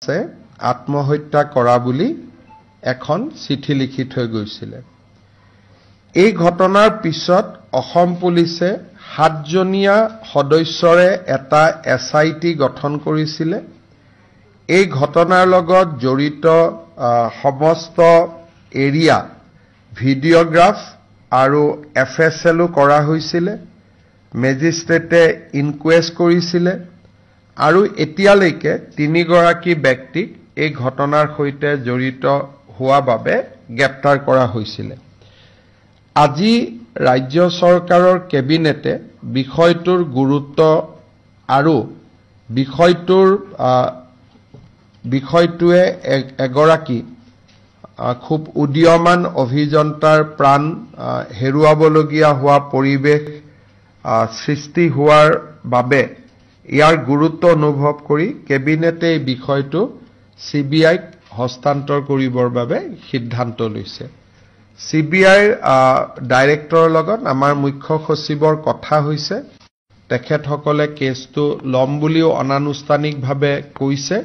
আত্মহত্যা কৰা বুলি এখন চিঠি লিখি থৈ গৈছিলে। এই ঘটনাৰ পিছত অসম পুলিচে 7জনীয়া সদস্যৰে এটা SIT গঠন কৰিছিলে। এই ঘটনাৰ লগত জড়িত সমস্ত এৰিয়া ভিডিঅ'গ্ৰাফ আৰু FSLও কৰা হৈছিলে। মেজিষ্ট্ৰেটে ইনকুৱেষ্ট কৰিছিলে আৰু এতিয়ালৈকে 3গৰাকী ব্যক্তিক এই ঘটনাৰ সৈতে জড়িত হোৱা বাবে গ্ৰেপ্তাৰ কৰা হৈছিলে। আজি ৰাজ্য চৰকাৰৰ কেবিনেটে বিষয়টোৰ গুৰুত্ব আৰু বিষয়টোৱে এগৰাকী খুব উদীয়মান অভিযন্তাৰ প্ৰাণ হেৰুৱাবলগীয়া হোৱা পৰিৱেশ সৃষ্টি হোৱাৰ বাবে ইয়াৰ গুৰুত্ব অনুভৱ কৰি কেবিনেটে এই বিষয়টো CBIক হস্তান্তৰ কৰিবৰ বাবে সিদ্ধান্ত লৈছে। CBIৰ ডাইৰেক্টৰৰ লগত আমাৰ মুখ্য সচিবৰ কথা হৈছে। তেখেতসকলে কেছটো ল'ম বুলিও অনানুষ্ঠানিকভাৱে কৈছে,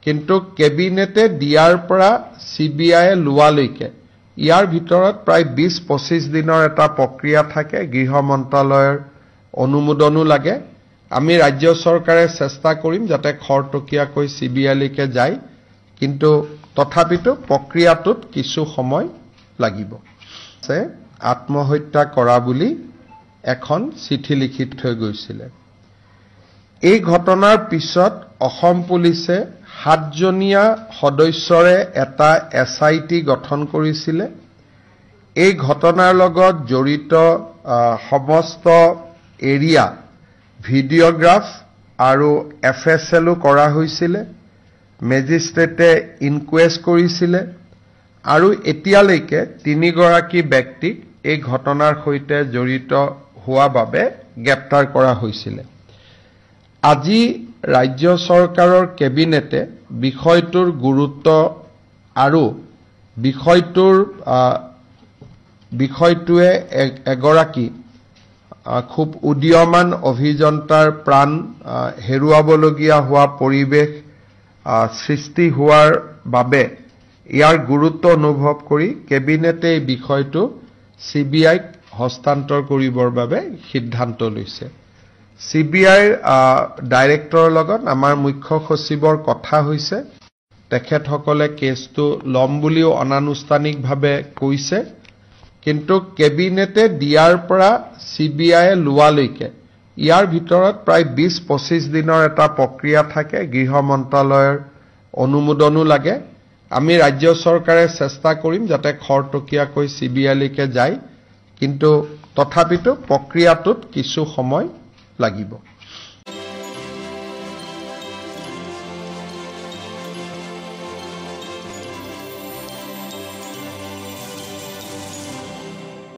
কিন্তু কেবিনেটে দিয়াৰ পৰা CBIয়ে লোৱালৈকে ইয়াৰ ভিতৰত প্ৰায় 20-25 দিনৰ এটা প্ৰক্ৰিয়া থাকে। গৃহ মন্ত্ৰালয়ৰ অনুমোদনো লাগে। আমি ৰাজ্য চৰকাৰে চেষ্টা কৰিম যাতে খৰতকীয়াকৈ CBIলৈকে যায়, কিন্তু তথাপিতো প্ৰক্ৰিয়াটোত কিছু সময় লাগিব। আত্মহত্যা কৰা বুলি এখন চিঠি লিখি থৈ গৈছিলে। এই ঘটনাৰ পিছত অসম পুলিচে 7জনীয়া সদস্যৰে এটা SIT গঠন কৰিছিলে। এই ঘটনাৰ লগত জড়িত সমস্ত এৰিয়া ভিডিঅ'গ্ৰাফ আৰু FSLও কৰা হৈছিলে। মেজিষ্ট্ৰেটে ইনকুৱেষ্ট কৰিছিলে আৰু এতিয়ালৈকে 3গৰাকী ব্যক্তিক এই ঘটনাৰ সৈতে জড়িত হোৱা বাবে গ্ৰেপ্তাৰ কৰা হৈছিলে। আজি ৰাজ্য চৰকাৰৰ কেবিনেটে বিষয়টোৰ গুৰুত্ব আৰু বিষয়টোৱে এগৰাকী খুব উদীয়মান অভিযন্তাৰ প্ৰাণ হেৰুৱাবলগীয়া হোৱা পৰিৱেশ সৃষ্টি হোৱাৰ বাবে ইয়াৰ গুৰুত্ব অনুভৱ কৰি কেবিনেটে এই বিষয়টো CBIক হস্তান্তৰ কৰিবৰ বাবে সিদ্ধান্ত লৈছে। CBIৰ ডাইৰেক্টৰৰ লগত আমাৰ মুখ্য সচিবৰ কথা হৈছে। তেখেতসকলে কেছটো ল'ম বুলিও অনানুষ্ঠানিকভাৱে কৈছে, কিন্তু কেবিনেটে দিয়াৰ পৰা CBIয়ে লোৱালৈকে ইয়াৰ ভিতৰত প্ৰায় 20-25 দিনৰ এটা প্ৰক্ৰিয়া থাকে। গৃহ মন্ত্ৰালয়ৰ অনুমোদনো লাগে। আমি ৰাজ্য চৰকাৰে চেষ্টা কৰিম যাতে খৰতকীয়াকৈ CBIলৈকে যায়, কিন্তু তথাপিতো প্ৰক্ৰিয়াটোত কিছু সময় লাগিব।